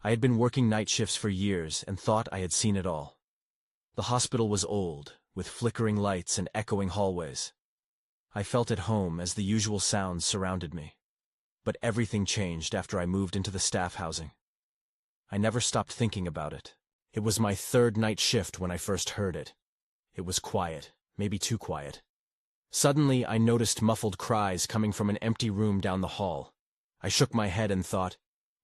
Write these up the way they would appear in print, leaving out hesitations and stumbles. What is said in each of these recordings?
I had been working night shifts for years and thought I had seen it all. The hospital was old, with flickering lights and echoing hallways. I felt at home as the usual sounds surrounded me. But everything changed after I moved into the staff housing. I never stopped thinking about it. It was my third night shift when I first heard it. It was quiet, maybe too quiet. Suddenly, I noticed muffled cries coming from an empty room down the hall. I shook my head and thought,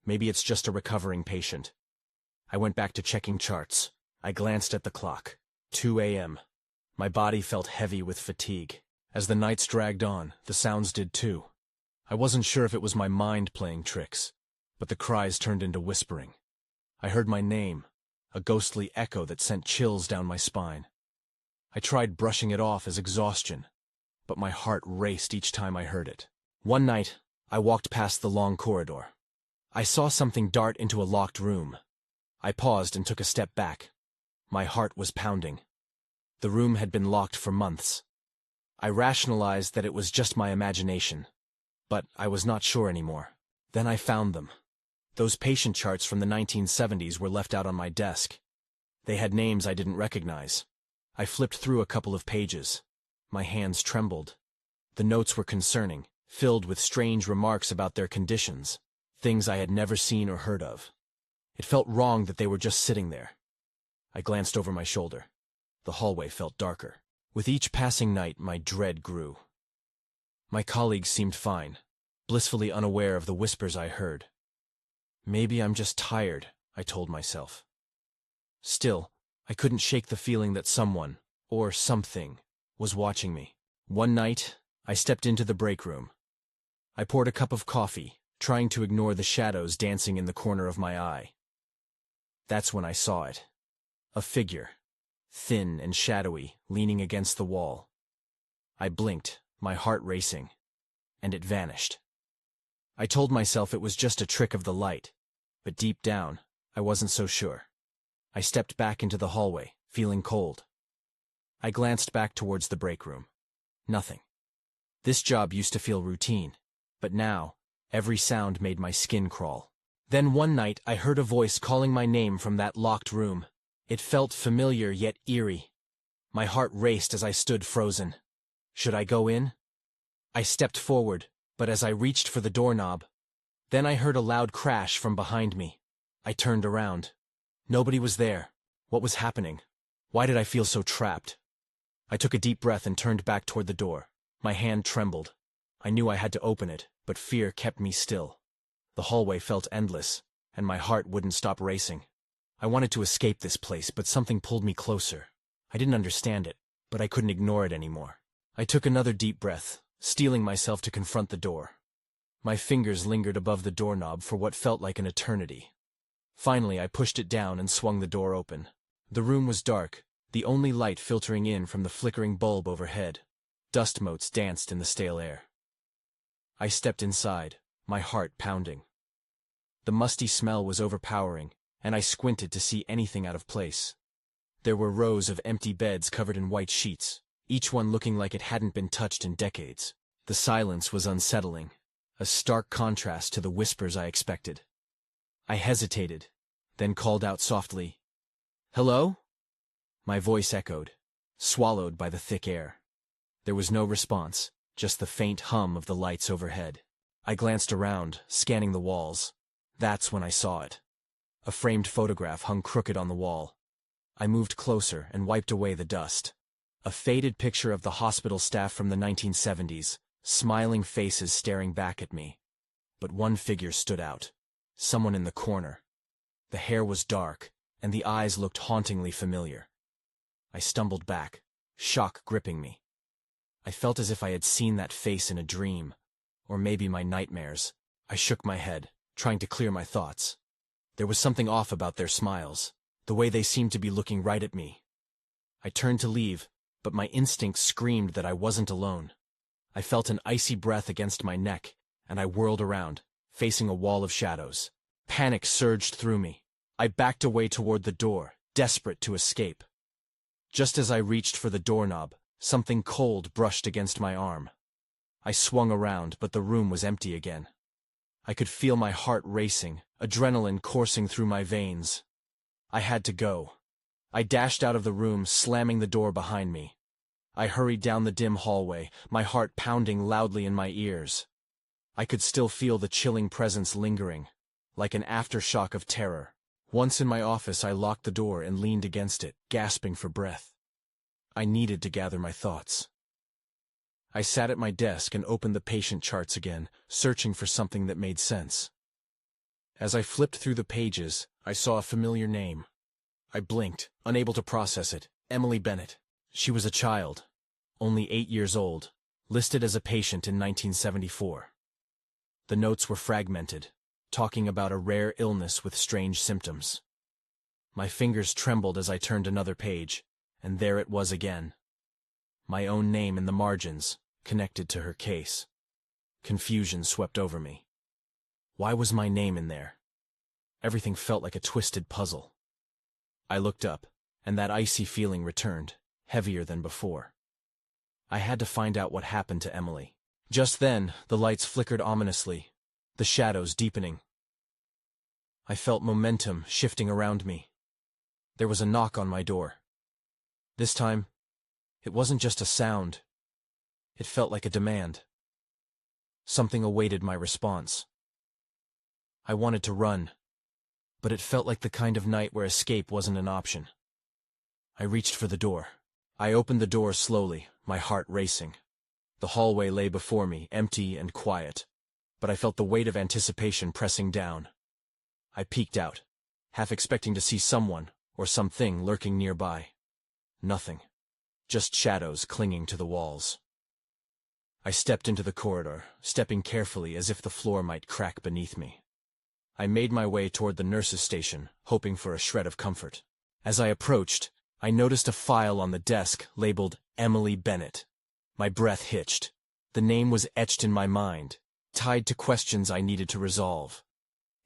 maybe it's just a recovering patient. I went back to checking charts. I glanced at the clock. 2 a.m. My body felt heavy with fatigue. As the nights dragged on, the sounds did too. I wasn't sure if it was my mind playing tricks, but the cries turned into whispering. I heard my name, a ghostly echo that sent chills down my spine. I tried brushing it off as exhaustion, but my heart raced each time I heard it. One night, I walked past the long corridor. I saw something dart into a locked room. I paused and took a step back. My heart was pounding. The room had been locked for months. I rationalized that it was just my imagination, but I was not sure anymore. Then I found them. Those patient charts from the 1970s were left out on my desk. They had names I didn't recognize. I flipped through a couple of pages. My hands trembled. The notes were concerning, filled with strange remarks about their conditions, things I had never seen or heard of. It felt wrong that they were just sitting there. I glanced over my shoulder. The hallway felt darker. With each passing night, my dread grew. My colleagues seemed fine, blissfully unaware of the whispers I heard. Maybe I'm just tired, I told myself. Still, I couldn't shake the feeling that someone, or something, was watching me. One night, I stepped into the break room. I poured a cup of coffee, trying to ignore the shadows dancing in the corner of my eye. That's when I saw it. A figure, thin and shadowy, leaning against the wall. I blinked, my heart racing, and it vanished. I told myself it was just a trick of the light, but deep down, I wasn't so sure. I stepped back into the hallway, feeling cold. I glanced back towards the break room. Nothing. This job used to feel routine, but now, every sound made my skin crawl. Then one night, I heard a voice calling my name from that locked room. It felt familiar yet eerie. My heart raced as I stood frozen. Should I go in? I stepped forward, but as I reached for the doorknob, then I heard a loud crash from behind me. I turned around. Nobody was there. What was happening? Why did I feel so trapped? I took a deep breath and turned back toward the door. My hand trembled. I knew I had to open it, but fear kept me still. The hallway felt endless, and my heart wouldn't stop racing. I wanted to escape this place, but something pulled me closer. I didn't understand it, but I couldn't ignore it anymore. I took another deep breath, steeling myself to confront the door. My fingers lingered above the doorknob for what felt like an eternity. Finally, I pushed it down and swung the door open. The room was dark, the only light filtering in from the flickering bulb overhead. Dust motes danced in the stale air. I stepped inside, my heart pounding. The musty smell was overpowering, and I squinted to see anything out of place. There were rows of empty beds covered in white sheets, each one looking like it hadn't been touched in decades. The silence was unsettling, a stark contrast to the whispers I expected. I hesitated, then called out softly, "Hello?" My voice echoed, swallowed by the thick air. There was no response, just the faint hum of the lights overhead. I glanced around, scanning the walls. That's when I saw it. A framed photograph hung crooked on the wall. I moved closer and wiped away the dust. A faded picture of the hospital staff from the 1970s, smiling faces staring back at me. But one figure stood out. Someone in the corner. The hair was dark, and the eyes looked hauntingly familiar. I stumbled back, shock gripping me. I felt as if I had seen that face in a dream, or maybe my nightmares. I shook my head, trying to clear my thoughts. There was something off about their smiles, the way they seemed to be looking right at me. I turned to leave, but my instinct screamed that I wasn't alone. I felt an icy breath against my neck, and I whirled around, facing a wall of shadows. Panic surged through me. I backed away toward the door, desperate to escape. Just as I reached for the doorknob, something cold brushed against my arm. I swung around, but the room was empty again. I could feel my heart racing, adrenaline coursing through my veins. I had to go. I dashed out of the room, slamming the door behind me. I hurried down the dim hallway, my heart pounding loudly in my ears. I could still feel the chilling presence lingering, like an aftershock of terror. Once in my office, I locked the door and leaned against it, gasping for breath. I needed to gather my thoughts. I sat at my desk and opened the patient charts again, searching for something that made sense. As I flipped through the pages, I saw a familiar name. I blinked, unable to process it. Emily Bennett. She was a child, only 8 years old, listed as a patient in 1974. The notes were fragmented, talking about a rare illness with strange symptoms. My fingers trembled as I turned another page, and there it was again. My own name in the margins, connected to her case. Confusion swept over me. Why was my name in there? Everything felt like a twisted puzzle. I looked up, and that icy feeling returned, heavier than before. I had to find out what happened to Emily. Just then, the lights flickered ominously, the shadows deepening. I felt momentum shifting around me. There was a knock on my door. This time, it wasn't just a sound. It felt like a demand. Something awaited my response. I wanted to run, but it felt like the kind of night where escape wasn't an option. I reached for the door. I opened the door slowly, my heart racing. The hallway lay before me, empty and quiet, but I felt the weight of anticipation pressing down. I peeked out, half expecting to see someone or something lurking nearby. Nothing. Just shadows clinging to the walls. I stepped into the corridor, stepping carefully as if the floor might crack beneath me. I made my way toward the nurse's station, hoping for a shred of comfort. As I approached, I noticed a file on the desk labeled Emily Bennett. My breath hitched. The name was etched in my mind, tied to questions I needed to resolve.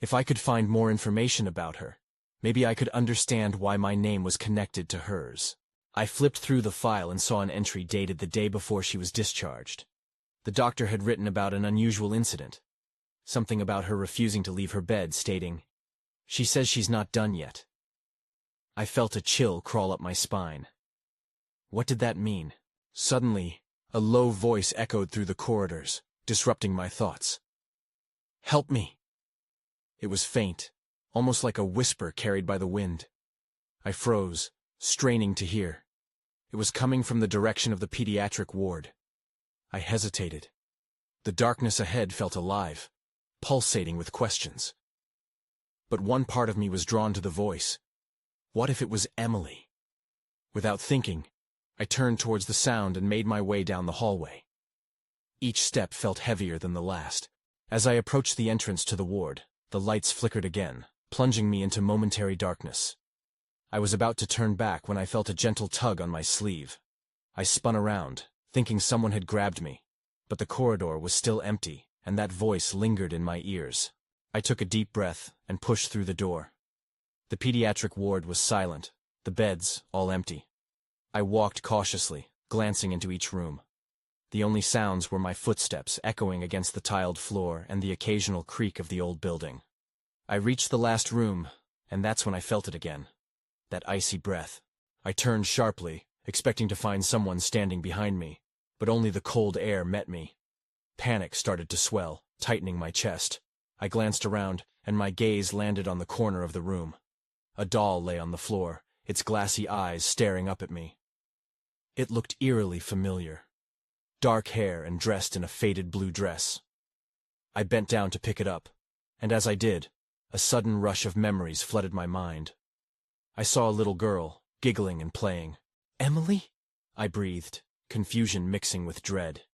If I could find more information about her, maybe I could understand why my name was connected to hers. I flipped through the file and saw an entry dated the day before she was discharged. The doctor had written about an unusual incident. Something about her refusing to leave her bed, stating, "She says she's not done yet." I felt a chill crawl up my spine. What did that mean? Suddenly, a low voice echoed through the corridors, disrupting my thoughts. "Help me!" It was faint, almost like a whisper carried by the wind. I froze, straining to hear. It was coming from the direction of the pediatric ward. I hesitated. The darkness ahead felt alive, pulsating with questions. But one part of me was drawn to the voice. What if it was Emily? Without thinking, I turned towards the sound and made my way down the hallway. Each step felt heavier than the last. As I approached the entrance to the ward, the lights flickered again, plunging me into momentary darkness. I was about to turn back when I felt a gentle tug on my sleeve. I spun around, thinking someone had grabbed me, but the corridor was still empty, and that voice lingered in my ears. I took a deep breath and pushed through the door. The pediatric ward was silent, the beds all empty. I walked cautiously, glancing into each room. The only sounds were my footsteps echoing against the tiled floor and the occasional creak of the old building. I reached the last room, and that's when I felt it again. That icy breath. I turned sharply, expecting to find someone standing behind me, but only the cold air met me. Panic started to swell, tightening my chest. I glanced around, and my gaze landed on the corner of the room. A doll lay on the floor, its glassy eyes staring up at me. It looked eerily familiar. Dark hair and dressed in a faded blue dress. I bent down to pick it up, and as I did, a sudden rush of memories flooded my mind. I saw a little girl, giggling and playing. "Emily?" I breathed, confusion mixing with dread.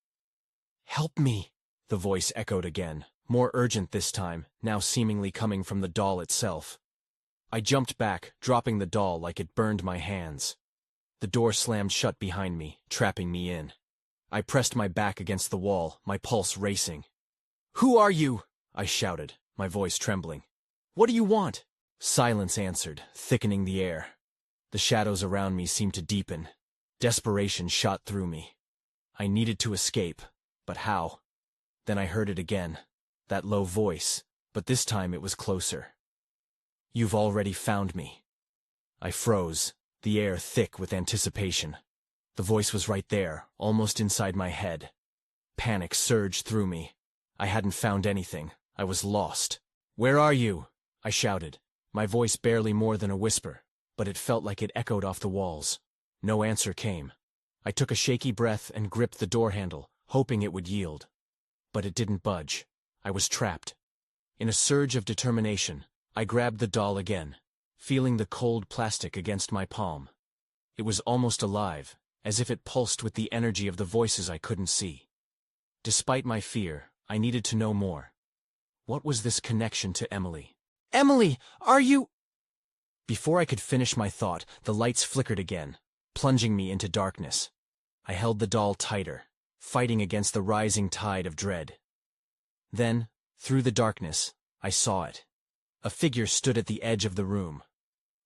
"Help me!" the voice echoed again, more urgent this time, now seemingly coming from the doll itself. I jumped back, dropping the doll like it burned my hands. The door slammed shut behind me, trapping me in. I pressed my back against the wall, my pulse racing. "Who are you?" I shouted, my voice trembling. "What do you want?" Silence answered, thickening the air. The shadows around me seemed to deepen. Desperation shot through me. I needed to escape, but how? Then I heard it again. that low voice, but this time it was closer. "You've already found me." I froze, the air thick with anticipation. The voice was right there, almost inside my head. Panic surged through me. I hadn't found anything. I was lost. "Where are you?" I shouted, my voice barely more than a whisper, but it felt like it echoed off the walls. No answer came. I took a shaky breath and gripped the door handle, hoping it would yield. But it didn't budge. I was trapped. In a surge of determination, I grabbed the doll again, feeling the cold plastic against my palm. It was almost alive, as if it pulsed with the energy of the voices I couldn't see. Despite my fear, I needed to know more. What was this connection to Emily? "Emily, are you—" Before I could finish my thought, the lights flickered again, plunging me into darkness. I held the doll tighter, fighting against the rising tide of dread. Then, through the darkness, I saw it. A figure stood at the edge of the room.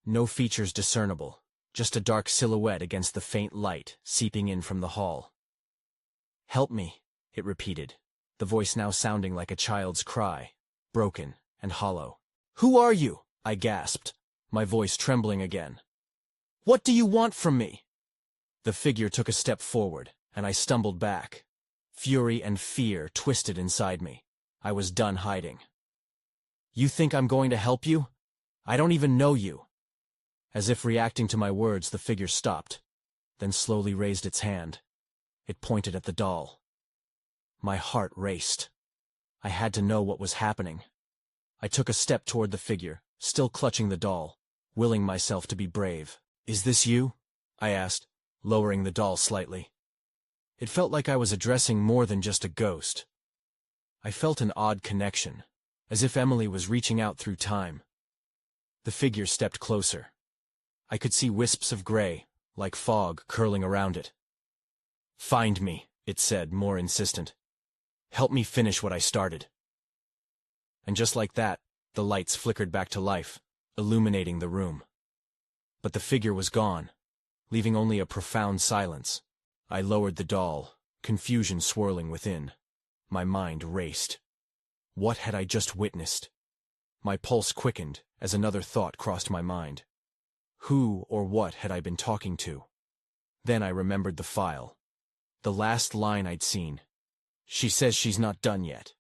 No features discernible, just a dark silhouette against the faint light seeping in from the hall. "Help me," it repeated, the voice now sounding like a child's cry, broken and hollow. "Who are you?" I gasped, my voice trembling again. "What do you want from me?" The figure took a step forward, and I stumbled back. Fury and fear twisted inside me. I was done hiding. "You think I'm going to help you? I don't even know you." As if reacting to my words, the figure stopped, then slowly raised its hand. It pointed at the doll. My heart raced. I had to know what was happening. I took a step toward the figure, still clutching the doll, willing myself to be brave. "Is this you?" I asked, lowering the doll slightly. It felt like I was addressing more than just a ghost. I felt an odd connection, as if Emily was reaching out through time. The figure stepped closer. I could see wisps of gray, like fog, curling around it. "Find me," it said, more insistent. "Help me finish what I started." And just like that, the lights flickered back to life, illuminating the room. But the figure was gone, leaving only a profound silence. I lowered the doll, confusion swirling within. My mind raced. What had I just witnessed? My pulse quickened as another thought crossed my mind. Who or what had I been talking to? Then I remembered the file. The last line I'd seen. "She says she's not done yet."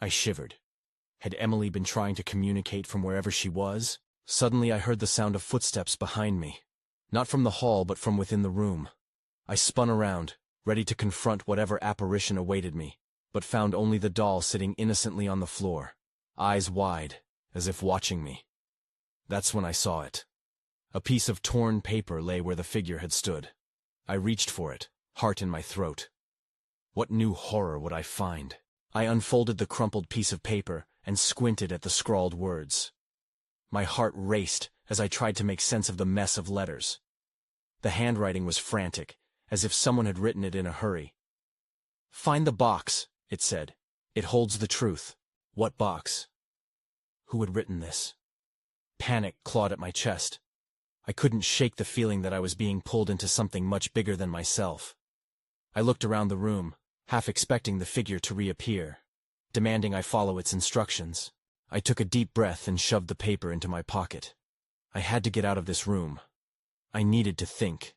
I shivered. Had Emily been trying to communicate from wherever she was? Suddenly I heard the sound of footsteps behind me. Not from the hall, but from within the room. I spun around, ready to confront whatever apparition awaited me, but found only the doll sitting innocently on the floor, eyes wide, as if watching me. That's when I saw it. A piece of torn paper lay where the figure had stood. I reached for it, heart in my throat. What new horror would I find? I unfolded the crumpled piece of paper and squinted at the scrawled words. My heart raced as I tried to make sense of the mess of letters. The handwriting was frantic, as if someone had written it in a hurry. "Find the box," it said. "It holds the truth." What box? Who had written this? Panic clawed at my chest. I couldn't shake the feeling that I was being pulled into something much bigger than myself. I looked around the room, half expecting the figure to reappear, demanding I follow its instructions. I took a deep breath and shoved the paper into my pocket. I had to get out of this room. I needed to think.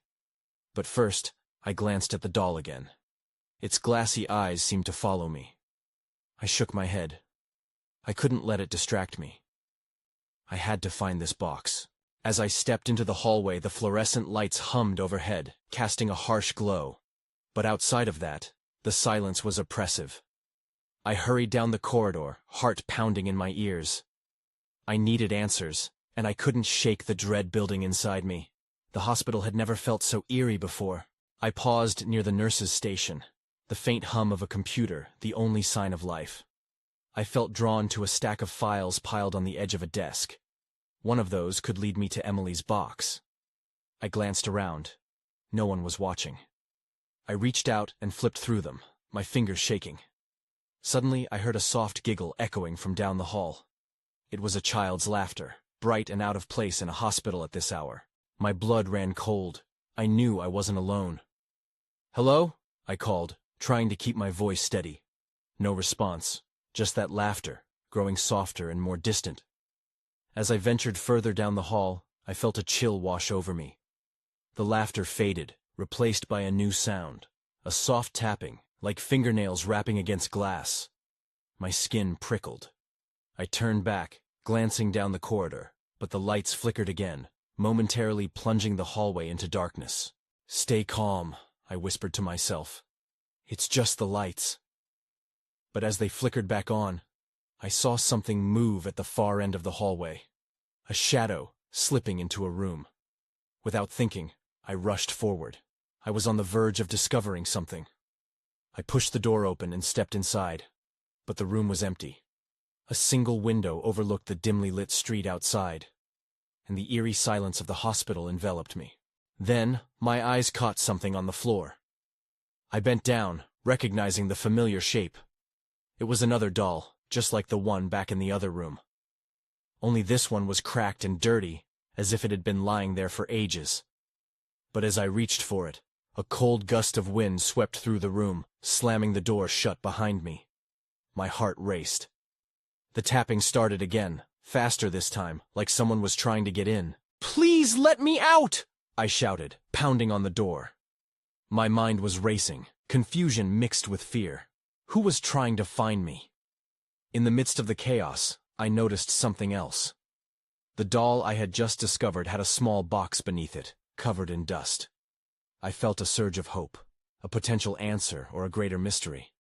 But first, I glanced at the doll again. Its glassy eyes seemed to follow me. I shook my head. I couldn't let it distract me. I had to find this box. As I stepped into the hallway, the fluorescent lights hummed overhead, casting a harsh glow. But outside of that, the silence was oppressive. I hurried down the corridor, heart pounding in my ears. I needed answers, and I couldn't shake the dread building inside me. The hospital had never felt so eerie before. I paused near the nurse's station, the faint hum of a computer, the only sign of life. I felt drawn to a stack of files piled on the edge of a desk. One of those could lead me to Emily's box. I glanced around. No one was watching. I reached out and flipped through them, my fingers shaking. Suddenly, I heard a soft giggle echoing from down the hall. It was a child's laughter, bright and out of place in a hospital at this hour. My blood ran cold. I knew I wasn't alone. "Hello?" I called, trying to keep my voice steady. No response. just that laughter, growing softer and more distant. As I ventured further down the hall, I felt a chill wash over me. The laughter faded, replaced by a new sound, a soft tapping, like fingernails rapping against glass. My skin prickled. I turned back, glancing down the corridor, but the lights flickered again, momentarily plunging the hallway into darkness. "Stay calm," I whispered to myself. "It's just the lights." But as they flickered back on, I saw something move at the far end of the hallway. A shadow slipping into a room. Without thinking, I rushed forward. I was on the verge of discovering something. I pushed the door open and stepped inside, but the room was empty. A single window overlooked the dimly lit street outside, and the eerie silence of the hospital enveloped me. Then, my eyes caught something on the floor. I bent down, recognizing the familiar shape. It was another doll, just like the one back in the other room. Only this one was cracked and dirty, as if it had been lying there for ages. But as I reached for it, a cold gust of wind swept through the room, slamming the door shut behind me. My heart raced. The tapping started again, faster this time, like someone was trying to get in. "Please let me out!" I shouted, pounding on the door. My mind was racing, confusion mixed with fear. Who was trying to find me? In the midst of the chaos, I noticed something else. The doll I had just discovered had a small box beneath it, covered in dust. I felt a surge of hope, a potential answer or a greater mystery.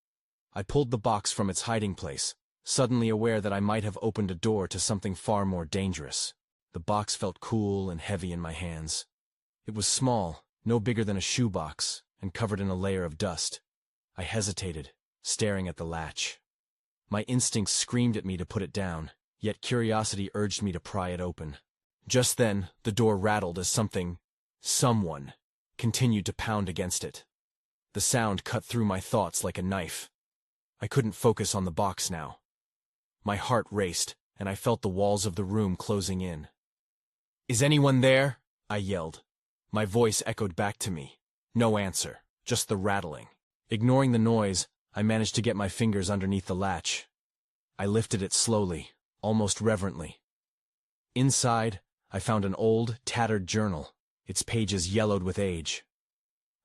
I pulled the box from its hiding place, suddenly aware that I might have opened a door to something far more dangerous. The box felt cool and heavy in my hands. It was small, no bigger than a shoebox, and covered in a layer of dust. I hesitated, staring at the latch. My instincts screamed at me to put it down, yet curiosity urged me to pry it open. Just then, the door rattled as someone, continued to pound against it. The sound cut through my thoughts like a knife. I couldn't focus on the box now. My heart raced, and I felt the walls of the room closing in. "Is anyone there?" I yelled. My voice echoed back to me. No answer, just the rattling. Ignoring the noise, I managed to get my fingers underneath the latch. I lifted it slowly, almost reverently. Inside, I found an old, tattered journal, its pages yellowed with age.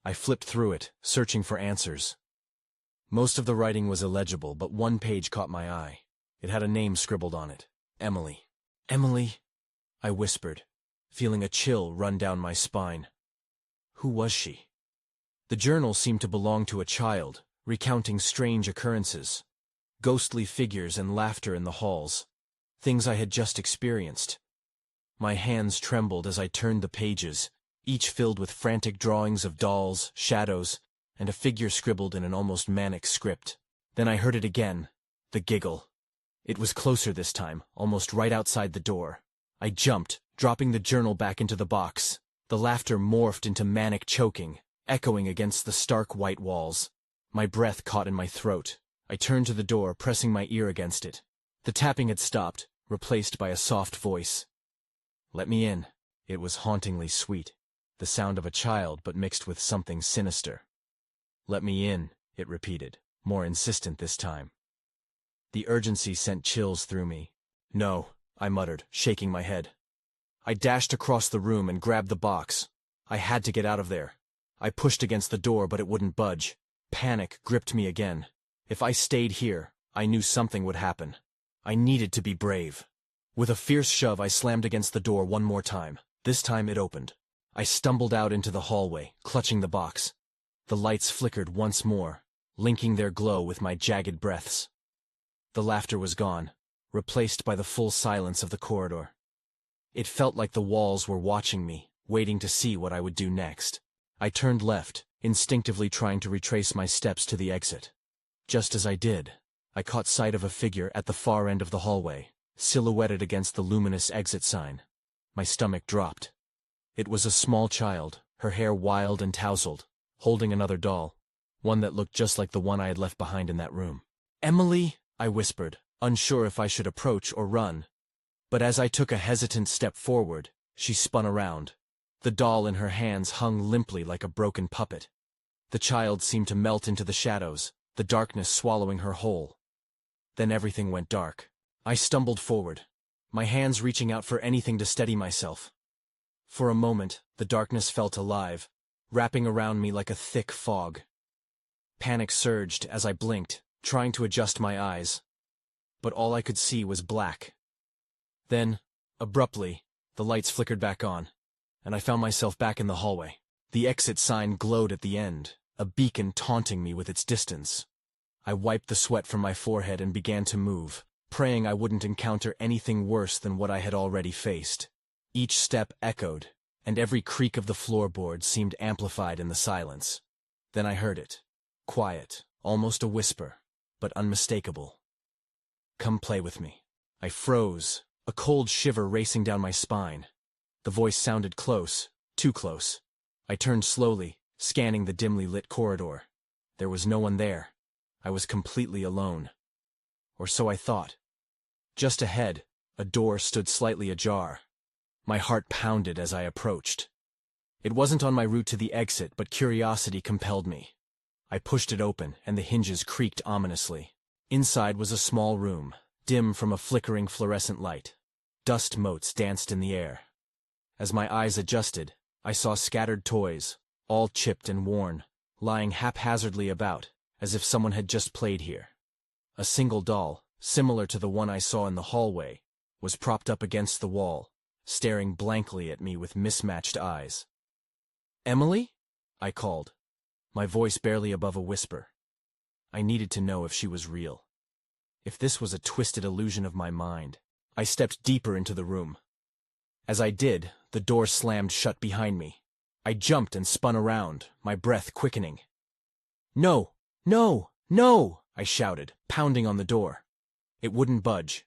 I flipped through it, searching for answers. Most of the writing was illegible, but one page caught my eye. It had a name scribbled on it. Emily. "Emily," I whispered, feeling a chill run down my spine. Who was she? The journal seemed to belong to a child, recounting strange occurrences. Ghostly figures and laughter in the halls. Things I had just experienced. My hands trembled as I turned the pages, each filled with frantic drawings of dolls, shadows, and a figure scribbled in an almost manic script. Then I heard it again, the giggle. It was closer this time, almost right outside the door. I jumped, dropping the journal back into the box. The laughter morphed into manic choking, echoing against the stark white walls. My breath caught in my throat. I turned to the door, pressing my ear against it. The tapping had stopped, replaced by a soft voice. "Let me in." It was hauntingly sweet, the sound of a child but mixed with something sinister. "Let me in," it repeated, more insistent this time. The urgency sent chills through me. "No," I muttered, shaking my head. I dashed across the room and grabbed the box. I had to get out of there. I pushed against the door, but it wouldn't budge. Panic gripped me again. If I stayed here, I knew something would happen. I needed to be brave. With a fierce shove, I slammed against the door one more time. This time it opened. I stumbled out into the hallway, clutching the box. The lights flickered once more, linking their glow with my jagged breaths. The laughter was gone, replaced by the full silence of the corridor. It felt like the walls were watching me, waiting to see what I would do next. I turned left, instinctively trying to retrace my steps to the exit. Just as I did, I caught sight of a figure at the far end of the hallway, silhouetted against the luminous exit sign. My stomach dropped. It was a small child, her hair wild and tousled, holding another doll, one that looked just like the one I had left behind in that room. "Emily," I whispered, unsure if I should approach or run. But as I took a hesitant step forward, she spun around. The doll in her hands hung limply like a broken puppet. The child seemed to melt into the shadows, the darkness swallowing her whole. Then everything went dark. I stumbled forward, my hands reaching out for anything to steady myself. For a moment, the darkness felt alive, wrapping around me like a thick fog. Panic surged as I blinked, trying to adjust my eyes. But all I could see was black. Then, abruptly, the lights flickered back on, and I found myself back in the hallway. The exit sign glowed at the end, a beacon taunting me with its distance. I wiped the sweat from my forehead and began to move, praying I wouldn't encounter anything worse than what I had already faced. Each step echoed, and every creak of the floorboard seemed amplified in the silence. Then I heard it. Quiet, almost a whisper, but unmistakable. "Come play with me." I froze, a cold shiver racing down my spine. The voice sounded close, too close. I turned slowly, scanning the dimly lit corridor. There was no one there. I was completely alone. Or so I thought. Just ahead, a door stood slightly ajar. My heart pounded as I approached. It wasn't on my route to the exit, but curiosity compelled me. I pushed it open, and the hinges creaked ominously. Inside was a small room, dim from a flickering fluorescent light. Dust motes danced in the air. As my eyes adjusted, I saw scattered toys, all chipped and worn, lying haphazardly about, as if someone had just played here. A single doll, similar to the one I saw in the hallway, was propped up against the wall, staring blankly at me with mismatched eyes. "Emily?" I called, my voice barely above a whisper. I needed to know if she was real. If this was a twisted illusion of my mind. I stepped deeper into the room. As I did, the door slammed shut behind me. I jumped and spun around, my breath quickening. "No! No! No!" I shouted, pounding on the door. It wouldn't budge.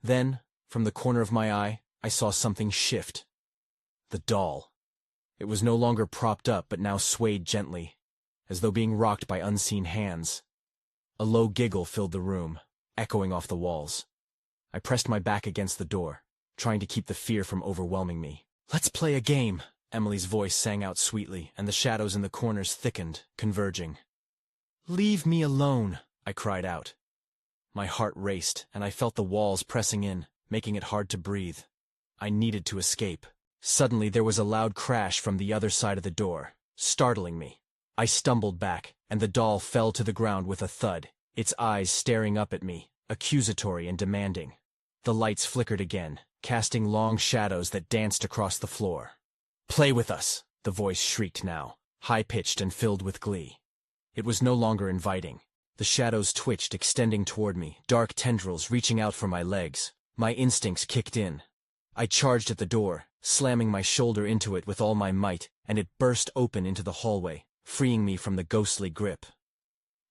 Then, from the corner of my eye, I saw something shift. The doll. It was no longer propped up, but now swayed gently, as though being rocked by unseen hands. A low giggle filled the room, echoing off the walls. I pressed my back against the door, trying to keep the fear from overwhelming me. "Let's play a game," Emily's voice sang out sweetly, and the shadows in the corners thickened, converging. "Leave me alone," I cried out. My heart raced, and I felt the walls pressing in, making it hard to breathe. I needed to escape. Suddenly there was a loud crash from the other side of the door, startling me. I stumbled back, and the doll fell to the ground with a thud, its eyes staring up at me, accusatory and demanding. The lights flickered again, casting long shadows that danced across the floor. "Play with us," the voice shrieked now, high-pitched and filled with glee. It was no longer inviting. The shadows twitched, extending toward me, dark tendrils reaching out for my legs. My instincts kicked in. I charged at the door, slamming my shoulder into it with all my might, and it burst open into the hallway, freeing me from the ghostly grip.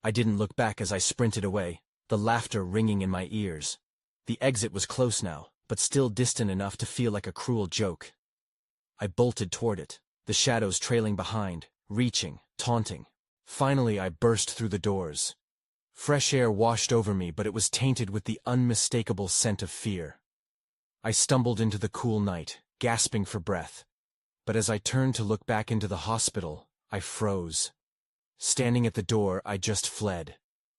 I didn't look back as I sprinted away, the laughter ringing in my ears. The exit was close now, but still distant enough to feel like a cruel joke. I bolted toward it, the shadows trailing behind, reaching, taunting. Finally I burst through the doors. Fresh air washed over me, but it was tainted with the unmistakable scent of fear. I stumbled into the cool night, gasping for breath. But as I turned to look back into the hospital, I froze. Standing at the door, I just fled.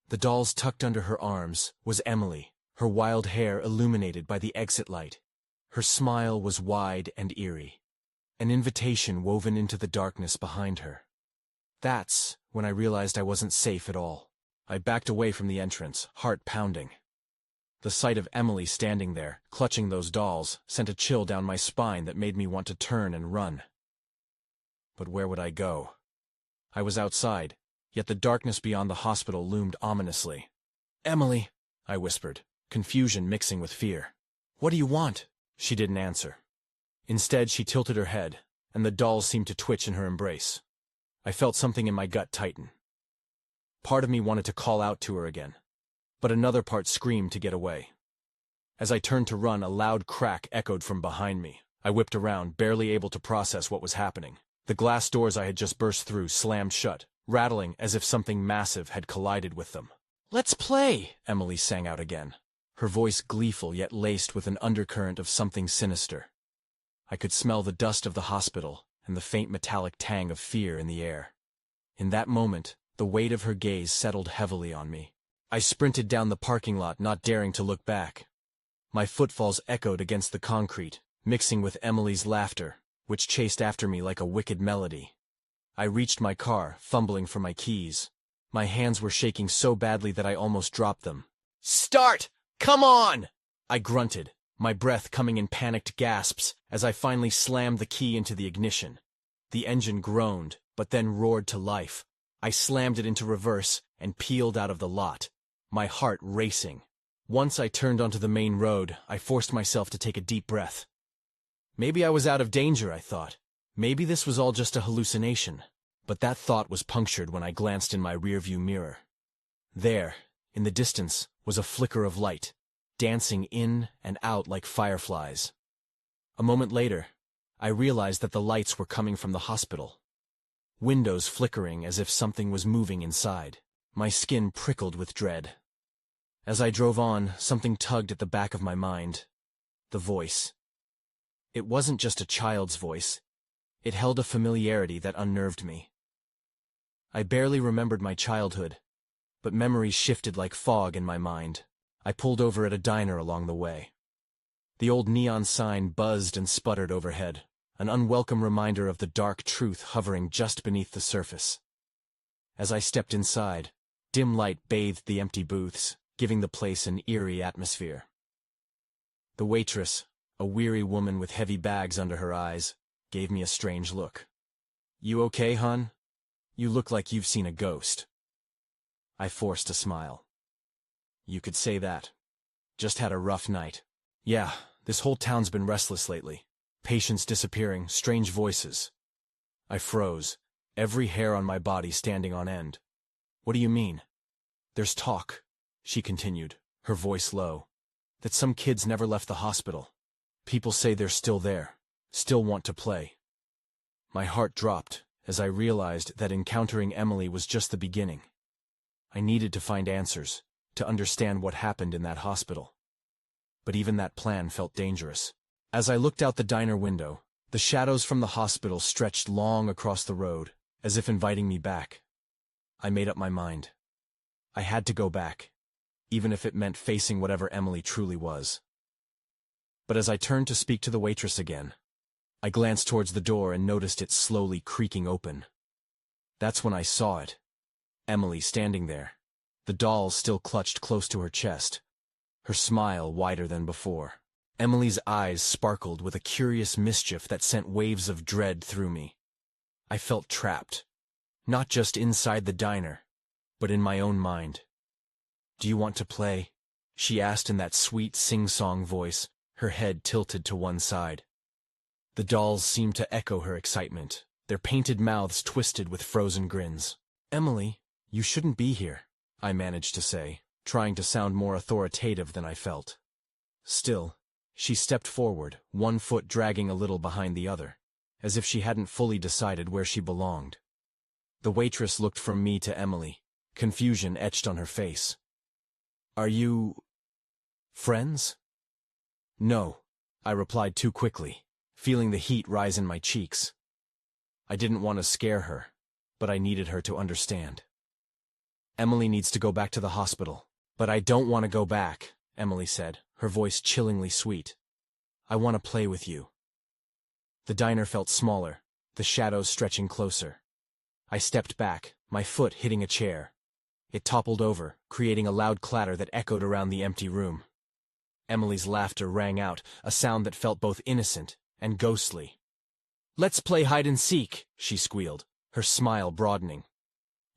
The dolls tucked under her arms was Emily, her wild hair illuminated by the exit light. Her smile was wide and eerie, an invitation woven into the darkness behind her. That's when I realized I wasn't safe at all. I backed away from the entrance, heart pounding. The sight of Emily standing there, clutching those dolls, sent a chill down my spine that made me want to turn and run. But where would I go? I was outside, yet the darkness beyond the hospital loomed ominously. "Emily," I whispered, confusion mixing with fear. "What do you want?" She didn't answer. Instead, she tilted her head, and the dolls seemed to twitch in her embrace. I felt something in my gut tighten. Part of me wanted to call out to her again, but another part screamed to get away. As I turned to run, a loud crack echoed from behind me. I whipped around, barely able to process what was happening. The glass doors I had just burst through slammed shut, rattling as if something massive had collided with them. "Let's play!" Emily sang out again, her voice gleeful yet laced with an undercurrent of something sinister. I could smell the dust of the hospital and the faint metallic tang of fear in the air. In that moment, the weight of her gaze settled heavily on me. I sprinted down the parking lot, not daring to look back. My footfalls echoed against the concrete, mixing with Emily's laughter, which chased after me like a wicked melody. I reached my car, fumbling for my keys. My hands were shaking so badly that I almost dropped them. "Start! Come on!" I grunted, my breath coming in panicked gasps as I finally slammed the key into the ignition. The engine groaned, but then roared to life. I slammed it into reverse and peeled out of the lot, my heart racing. Once I turned onto the main road, I forced myself to take a deep breath. Maybe I was out of danger, I thought. Maybe this was all just a hallucination. But that thought was punctured when I glanced in my rearview mirror. There, in the distance, was a flicker of light, dancing in and out like fireflies. A moment later, I realized that the lights were coming from the hospital. Windows flickering as if something was moving inside. My skin prickled with dread. As I drove on, something tugged at the back of my mind. The voice. It wasn't just a child's voice. It held a familiarity that unnerved me. I barely remembered my childhood, but memories shifted like fog in my mind. I pulled over at a diner along the way. The old neon sign buzzed and sputtered overhead, an unwelcome reminder of the dark truth hovering just beneath the surface. As I stepped inside, dim light bathed the empty booths, giving the place an eerie atmosphere. The waitress, a weary woman with heavy bags under her eyes, gave me a strange look. "You okay, hon? You look like you've seen a ghost." I forced a smile. "You could say that. Just had a rough night. Yeah, this whole town's been restless lately. Patients disappearing, strange voices." I froze, every hair on my body standing on end. "What do you mean?" "There's talk," she continued, her voice low, "that some kids never left the hospital. People say they're still there, still want to play." My heart dropped as I realized that encountering Emily was just the beginning. I needed to find answers, to understand what happened in that hospital. But even that plan felt dangerous. As I looked out the diner window, the shadows from the hospital stretched long across the road, as if inviting me back. I made up my mind. I had to go back, even if it meant facing whatever Emily truly was. But as I turned to speak to the waitress again, I glanced towards the door and noticed it slowly creaking open. That's when I saw it. Emily standing there, the doll still clutched close to her chest, her smile wider than before. Emily's eyes sparkled with a curious mischief that sent waves of dread through me. I felt trapped, not just inside the diner, but in my own mind. "Do you want to play?" she asked in that sweet sing-song voice, her head tilted to one side. The dolls seemed to echo her excitement, their painted mouths twisted with frozen grins. "Emily, you shouldn't be here," I managed to say, trying to sound more authoritative than I felt. Still, she stepped forward, one foot dragging a little behind the other, as if she hadn't fully decided where she belonged. The waitress looked from me to Emily, confusion etched on her face. "Are you... friends?" "No," I replied too quickly, feeling the heat rise in my cheeks. I didn't want to scare her, but I needed her to understand. "Emily needs to go back to the hospital." "But I don't want to go back," Emily said, her voice chillingly sweet. "I want to play with you." The diner felt smaller, the shadows stretching closer. I stepped back, my foot hitting a chair. It toppled over, creating a loud clatter that echoed around the empty room. Emily's laughter rang out, a sound that felt both innocent and ghostly. "Let's play hide and seek," she squealed, her smile broadening.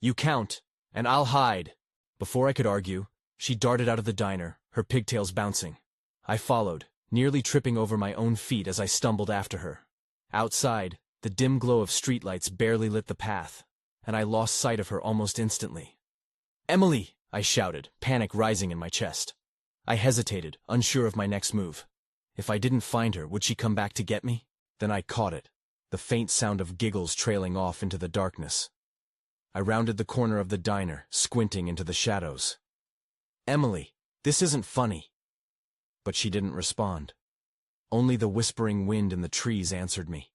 "You count, and I'll hide." Before I could argue, she darted out of the diner, her pigtails bouncing. I followed, nearly tripping over my own feet as I stumbled after her. Outside, the dim glow of streetlights barely lit the path, and I lost sight of her almost instantly. "Emily!" I shouted, panic rising in my chest. I hesitated, unsure of my next move. If I didn't find her, would she come back to get me? Then I caught it, the faint sound of giggles trailing off into the darkness. I rounded the corner of the diner, squinting into the shadows. "Emily, this isn't funny." But she didn't respond. Only the whispering wind in the trees answered me.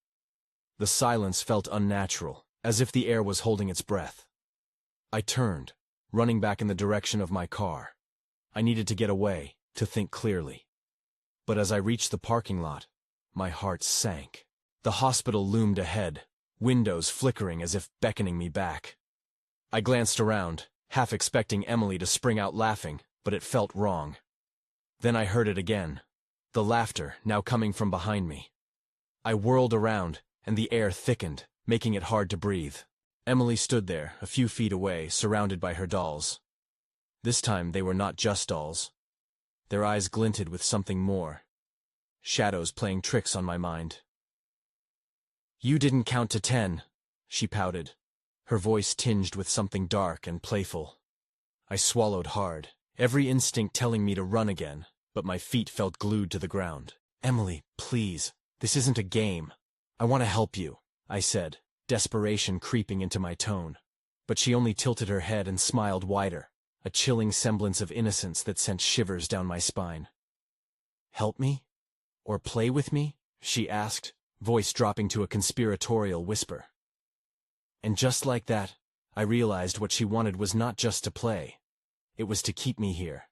The silence felt unnatural, as if the air was holding its breath. I turned, running back in the direction of my car. I needed to get away, to think clearly. But as I reached the parking lot, my heart sank. The hospital loomed ahead, windows flickering as if beckoning me back. I glanced around, half expecting Emily to spring out laughing, but it felt wrong. Then I heard it again, the laughter now coming from behind me. I whirled around, and the air thickened, making it hard to breathe. Emily stood there, a few feet away, surrounded by her dolls. This time they were not just dolls. Their eyes glinted with something more. Shadows playing tricks on my mind. "You didn't count to 10, she pouted, her voice tinged with something dark and playful. I swallowed hard, every instinct telling me to run again, but my feet felt glued to the ground. "Emily, please, this isn't a game. I want to help you," I said, desperation creeping into my tone. But she only tilted her head and smiled wider, a chilling semblance of innocence that sent shivers down my spine. "Help me? Or play with me?" she asked, voice dropping to a conspiratorial whisper. And just like that, I realized what she wanted was not just to play. It was to keep me here,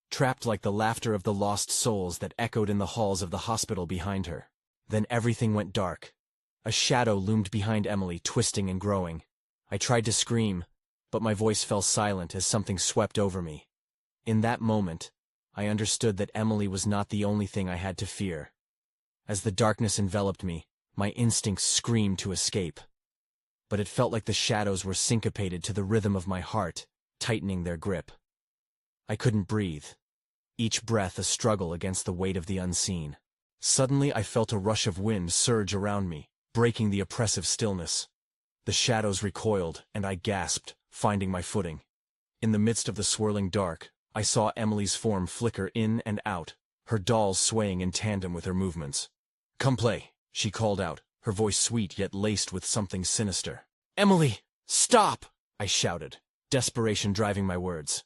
trapped like the laughter of the lost souls that echoed in the halls of the hospital behind her. Then everything went dark. A shadow loomed behind Emily, twisting and growing. I tried to scream, but my voice fell silent as something swept over me. In that moment, I understood that Emily was not the only thing I had to fear. As the darkness enveloped me, my instincts screamed to escape. But it felt like the shadows were syncopated to the rhythm of my heart, tightening their grip. I couldn't breathe, each breath a struggle against the weight of the unseen. Suddenly I felt a rush of wind surge around me, breaking the oppressive stillness. The shadows recoiled, and I gasped, finding my footing. In the midst of the swirling dark, I saw Emily's form flicker in and out, her dolls swaying in tandem with her movements. "Come play," she called out, her voice sweet yet laced with something sinister. "Emily, stop!" I shouted, desperation driving my words.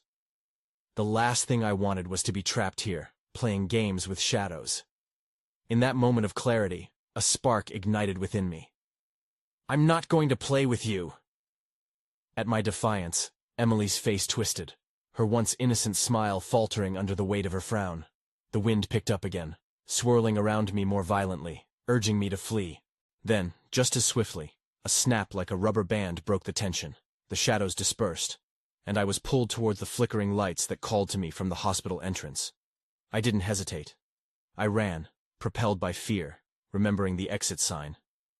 The last thing I wanted was to be trapped here, playing games with shadows. In that moment of clarity, a spark ignited within me. "I'm not going to play with you." At my defiance, Emily's face twisted, her once innocent smile faltering under the weight of her frown. The wind picked up again, swirling around me more violently, urging me to flee. Then, just as swiftly, a snap like a rubber band broke the tension. The shadows dispersed, and I was pulled toward the flickering lights that called to me from the hospital entrance. I didn't hesitate. I ran, propelled by fear, remembering the exit sign,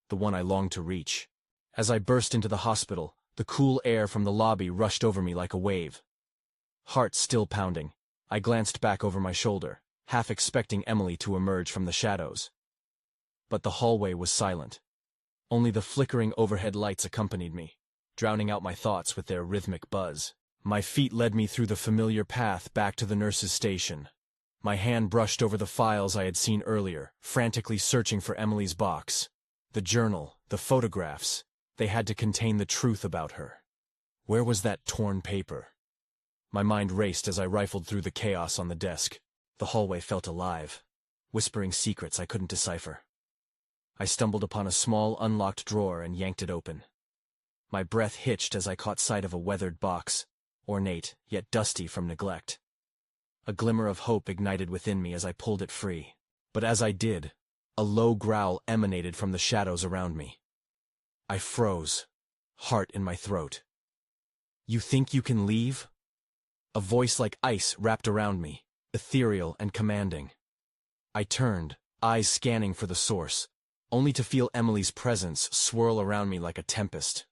the one I longed to reach. As I burst into the hospital, the cool air from the lobby rushed over me like a wave. Heart still pounding, I glanced back over my shoulder, half expecting Emily to emerge from the shadows. But the hallway was silent. Only the flickering overhead lights accompanied me, drowning out my thoughts with their rhythmic buzz. My feet led me through the familiar path back to the nurse's station. My hand brushed over the files I had seen earlier, frantically searching for Emily's box. The journal, the photographs, they had to contain the truth about her. Where was that torn paper? My mind raced as I rifled through the chaos on the desk. The hallway felt alive, whispering secrets I couldn't decipher. I stumbled upon a small, unlocked drawer and yanked it open. My breath hitched as I caught sight of a weathered box, ornate, yet dusty from neglect. A glimmer of hope ignited within me as I pulled it free. But as I did, a low growl emanated from the shadows around me. I froze, heart in my throat. "You think you can leave?" A voice like ice wrapped around me, ethereal and commanding. I turned, eyes scanning for the source, only to feel Emily's presence swirl around me like a tempest.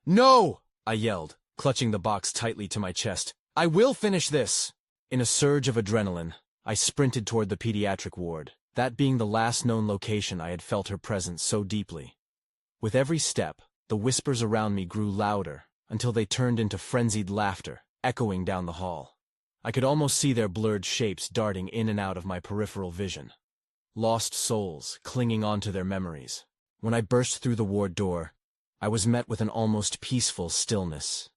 "No!" I yelled, clutching the box tightly to my chest. "I will finish this!" In a surge of adrenaline, I sprinted toward the pediatric ward, that being the last known location I had felt her presence so deeply. With every step, the whispers around me grew louder, until they turned into frenzied laughter, echoing down the hall. I could almost see their blurred shapes darting in and out of my peripheral vision. Lost souls, clinging on to their memories. When I burst through the ward door, I was met with an almost peaceful stillness.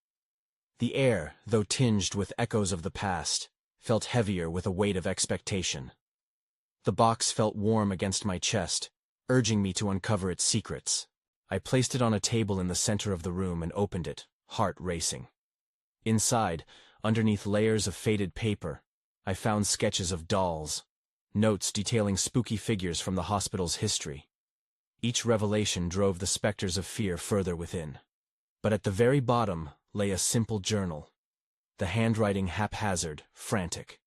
The air, though tinged with echoes of the past, felt heavier with a weight of expectation. The box felt warm against my chest, urging me to uncover its secrets. I placed it on a table in the center of the room and opened it, heart racing. Inside, underneath layers of faded paper, I found sketches of dolls, notes detailing spooky figures from the hospital's history. Each revelation drove the specters of fear further within. But at the very bottom lay a simple journal, the handwriting haphazard, frantic,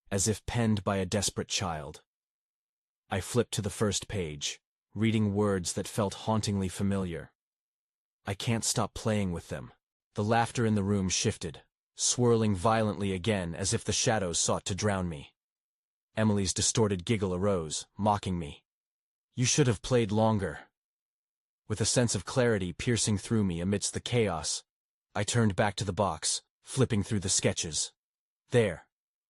as if penned by a desperate child. I flipped to the first page, reading words that felt hauntingly familiar. I can't stop playing with them. The laughter in the room shifted, swirling violently again as if the shadows sought to drown me. Emily's distorted giggle arose, mocking me. You should have played longer. With a sense of clarity piercing through me amidst the chaos, I turned back to the box, flipping through the sketches. There,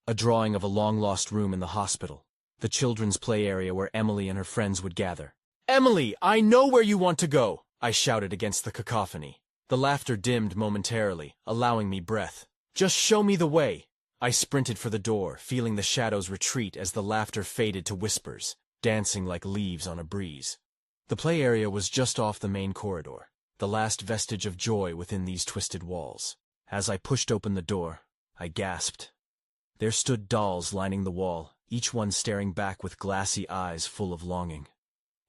a drawing of a long-lost room in the hospital, the children's play area where Emily and her friends would gather. "Emily, I know where you want to go!" I shouted against the cacophony. The laughter dimmed momentarily, allowing me breath. "Just show me the way!" I sprinted for the door, feeling the shadows retreat as the laughter faded to whispers, dancing like leaves on a breeze. The play area was just off the main corridor, the last vestige of joy within these twisted walls. As I pushed open the door, I gasped. There stood dolls lining the wall, each one staring back with glassy eyes full of longing.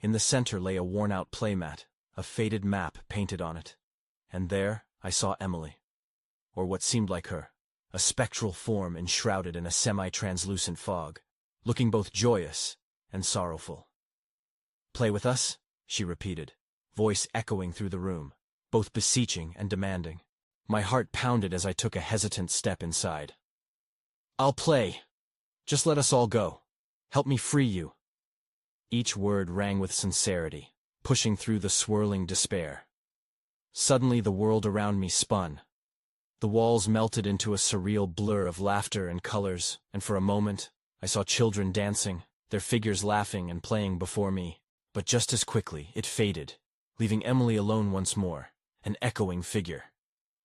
In the center lay a worn-out playmat, a faded map painted on it. And there I saw Emily, or what seemed like her, a spectral form enshrouded in a semi-translucent fog, looking both joyous and sorrowful. "Play with us?" she repeated, voice echoing through the room, both beseeching and demanding. My heart pounded as I took a hesitant step inside. "I'll play. Just let us all go. Help me free you." Each word rang with sincerity, pushing through the swirling despair. Suddenly the world around me spun. The walls melted into a surreal blur of laughter and colors, and for a moment, I saw children dancing, their figures laughing and playing before me. But just as quickly, it faded, leaving Emily alone once more, an echoing figure.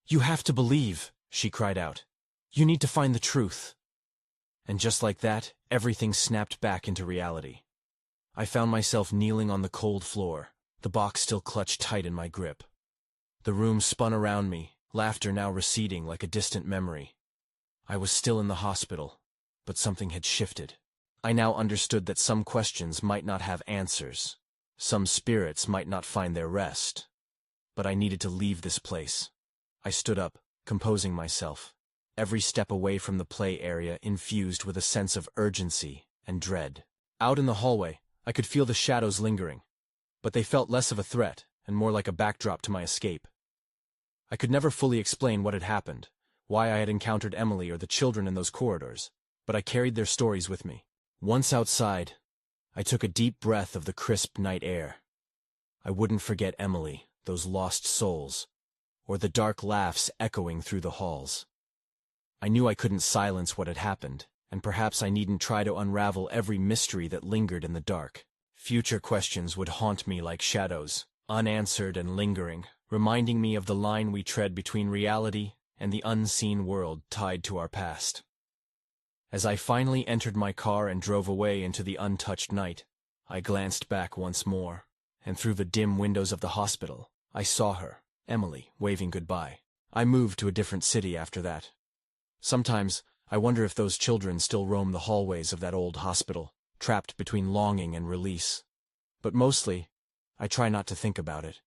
"You have to believe," she cried out. "You need to find the truth." And just like that, everything snapped back into reality. I found myself kneeling on the cold floor, the box still clutched tight in my grip. The room spun around me, laughter now receding like a distant memory. I was still in the hospital, but something had shifted. I now understood that some questions might not have answers. Some spirits might not find their rest. But I needed to leave this place. I stood up, composing myself, every step away from the play area infused with a sense of urgency and dread. Out in the hallway, I could feel the shadows lingering, but they felt less of a threat and more like a backdrop to my escape. I could never fully explain what had happened, why I had encountered Emily or the children in those corridors, but I carried their stories with me. Once outside, I took a deep breath of the crisp night air. I wouldn't forget Emily, those lost souls, or the dark laughs echoing through the halls. I knew I couldn't silence what had happened, and perhaps I needn't try to unravel every mystery that lingered in the dark. Future questions would haunt me like shadows, unanswered and lingering, reminding me of the line we tread between reality and the unseen world tied to our past. As I finally entered my car and drove away into the untouched night, I glanced back once more, and through the dim windows of the hospital, I saw her, Emily, waving goodbye. I moved to a different city after that. Sometimes, I wonder if those children still roam the hallways of that old hospital, trapped between longing and release. But mostly, I try not to think about it.